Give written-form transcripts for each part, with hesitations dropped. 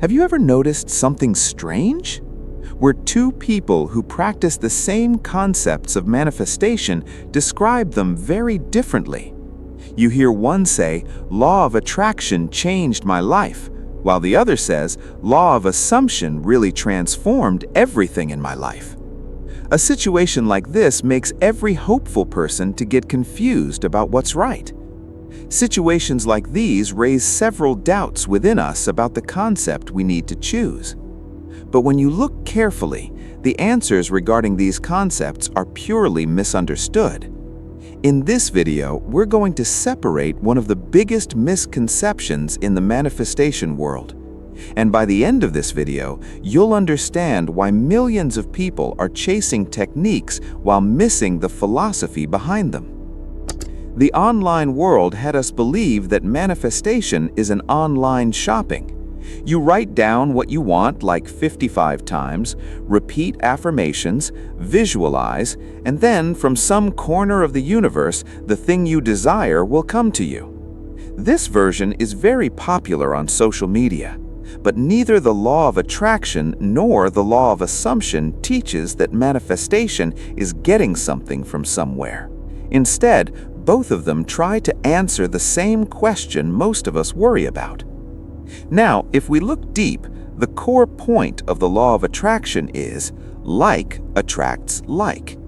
Have you ever noticed something strange? Where two people who practice the same concepts of manifestation describe them very differently. You hear one say, "Law of attraction changed my life," while the other says, "Law of assumption really transformed everything in my life." A situation like this makes every hopeful person to get confused about what's right. Situations like these raise several doubts within us about the concept we need to choose. But when you look carefully, the answers regarding these concepts are purely misunderstood. In this video, we're going to separate one of the biggest misconceptions in the manifestation world. And by the end of this video, you'll understand why millions of people are chasing techniques while missing the philosophy behind them. The online world had us believe that manifestation is an online shopping. You write down what you want like 55 times, repeat affirmations, visualize, and then from some corner of the universe, the thing you desire will come to you. This version is very popular on social media, but neither the law of attraction nor the law of assumption teaches that manifestation is getting something from somewhere. Instead, both of them try to answer the same question most of us worry about. Now, if we look deep, the core point of the law of attraction is like attracts like.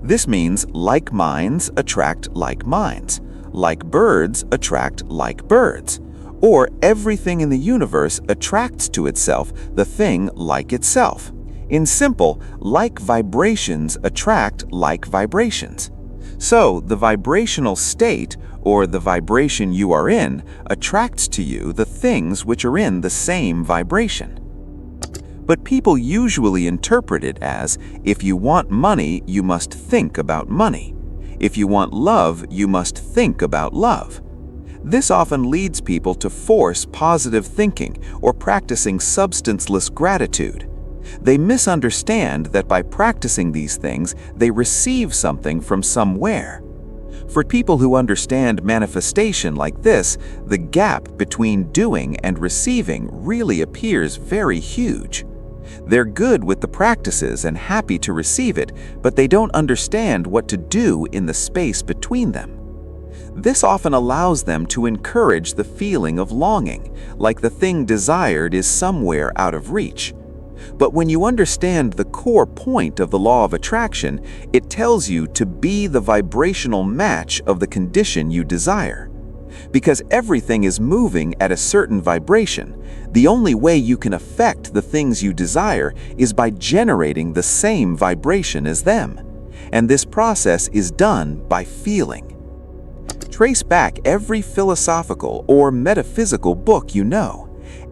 This means like minds attract like minds, like birds attract like birds, or everything in the universe attracts to itself the thing like itself. In simple, like vibrations attract like vibrations. So, the vibrational state, or the vibration you are in, attracts to you the things which are in the same vibration. But people usually interpret it as, if you want money, you must think about money. If you want love, you must think about love. This often leads people to force positive thinking or practicing substanceless gratitude. They misunderstand that by practicing these things, they receive something from somewhere. For people who understand manifestation like this, the gap between doing and receiving really appears very huge. They're good with the practices and happy to receive it, but they don't understand what to do in the space between them. This often allows them to encourage the feeling of longing, like the thing desired is somewhere out of reach. But when you understand the core point of the law of attraction, it tells you to be the vibrational match of the condition you desire. Because everything is moving at a certain vibration, the only way you can affect the things you desire is by generating the same vibration as them. And this process is done by feeling. Trace back every philosophical or metaphysical book you know.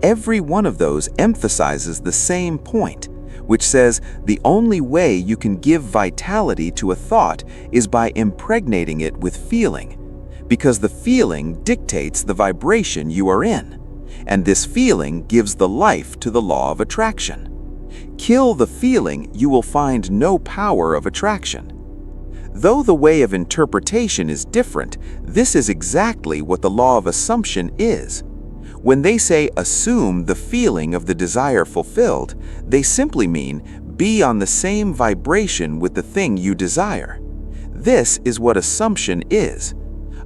Every one of those emphasizes the same point, which says the only way you can give vitality to a thought is by impregnating it with feeling, because the feeling dictates the vibration you are in, and this feeling gives the life to the law of attraction. Kill the feeling, you will find no power of attraction. Though the way of interpretation is different, this is exactly what the law of assumption is. When they say assume the feeling of the desire fulfilled, they simply mean be on the same vibration with the thing you desire. This is what assumption is.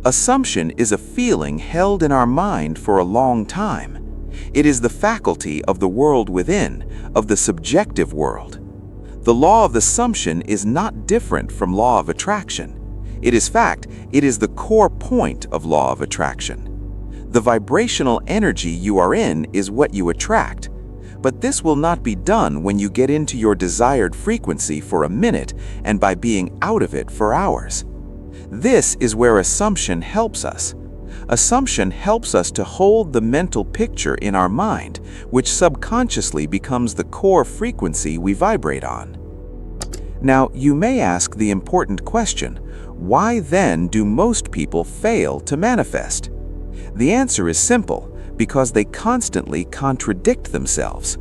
Assumption is a feeling held in our mind for a long time. It is the faculty of the world within, of the subjective world. The law of assumption is not different from law of attraction. It is the core point of law of attraction. The vibrational energy you are in is what you attract. But this will not be done when you get into your desired frequency for a minute and by being out of it for hours. This is where assumption helps us. Assumption helps us to hold the mental picture in our mind, which subconsciously becomes the core frequency we vibrate on. Now, you may ask the important question, why then do most people fail to manifest? The answer is simple, because they constantly contradict themselves.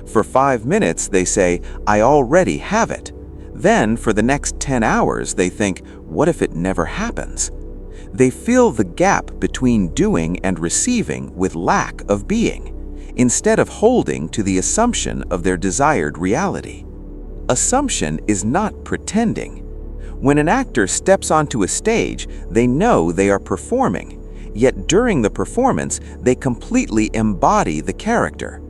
For 5 minutes they say, I already have it. Then for the next 10 hours they think, what if it never happens? They fill the gap between doing and receiving with lack of being. instead of holding to the assumption of their desired reality. Assumption is not pretending. When an actor steps onto a stage, they know they are performing, yet during the performance, they completely embody the character.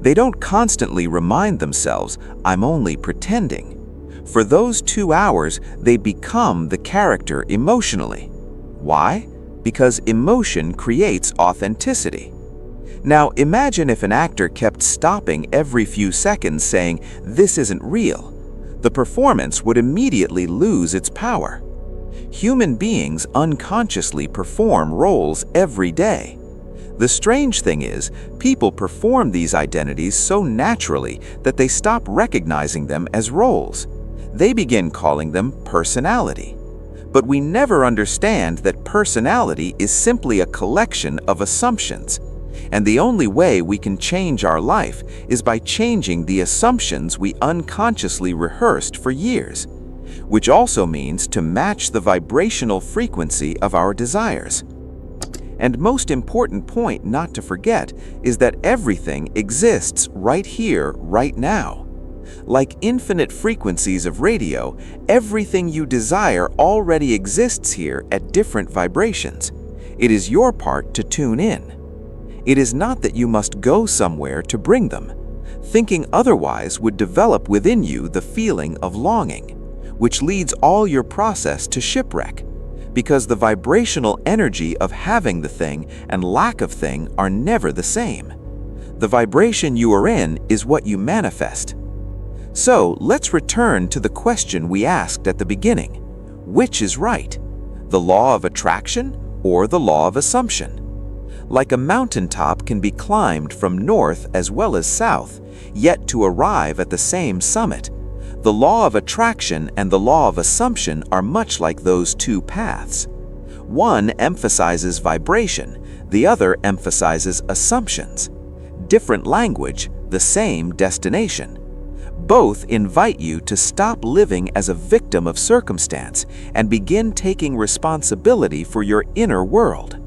They don't constantly remind themselves, "I'm only pretending." For those 2 hours, they become the character emotionally. Why? Because emotion creates authenticity. Now, imagine if an actor kept stopping every few seconds saying, "This isn't real." The performance would immediately lose its power. Human beings unconsciously perform roles every day. The strange thing is, people perform these identities so naturally that they stop recognizing them as roles. They begin calling them personality. But we never understand that personality is simply a collection of assumptions. And the only way we can change our life is by changing the assumptions we unconsciously rehearsed for years, which also means to match the vibrational frequency of our desires. And most important point not to forget is that everything exists right here, right now. Like infinite frequencies of radio, everything you desire already exists here at different vibrations. It is your part to tune in. It is not that you must go somewhere to bring them. Thinking otherwise would develop within you the feeling of longing, which leads all your process to shipwreck, because the vibrational energy of having the thing and lack of thing are never the same. The vibration you are in is what you manifest. So let's return to the question we asked at the beginning. Which is right? The law of attraction or the law of assumption? Like a mountaintop can be climbed from north as well as south, yet to arrive at the same summit. The law of attraction and the law of assumption are much like those two paths. One emphasizes vibration, the other emphasizes assumptions. Different language, the same destination. Both invite you to stop living as a victim of circumstance and begin taking responsibility for your inner world.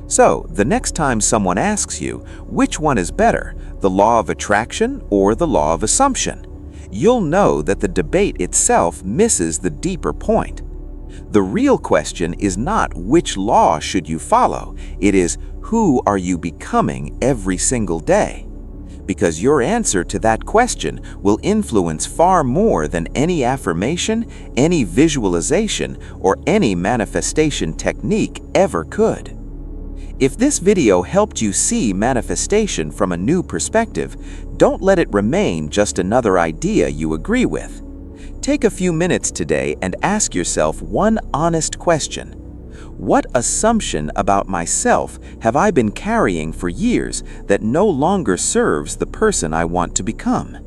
So, the next time someone asks you, which one is better, the law of attraction or the law of assumption, you'll know that the debate itself misses the deeper point. The real question is not which law should you follow, it is who are you becoming every single day? Because your answer to that question will influence far more than any affirmation, any visualization, or any manifestation technique ever could. If this video helped you see manifestation from a new perspective, don't let it remain just another idea you agree with. Take a few minutes today and ask yourself one honest question. What assumption about myself have I been carrying for years that no longer serves the person I want to become?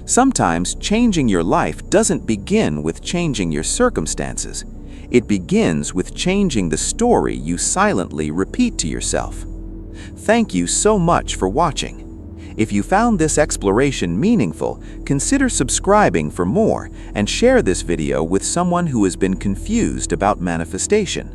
Sometimes changing your life doesn't begin with changing your circumstances. It begins with changing the story you silently repeat to yourself. Thank you so much for watching. If you found this exploration meaningful, consider subscribing for more and share this video with someone who has been confused about manifestation.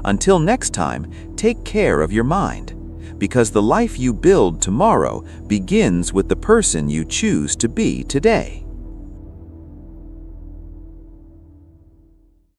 Until next time, take care of your mind, because the life you build tomorrow begins with the person you choose to be today.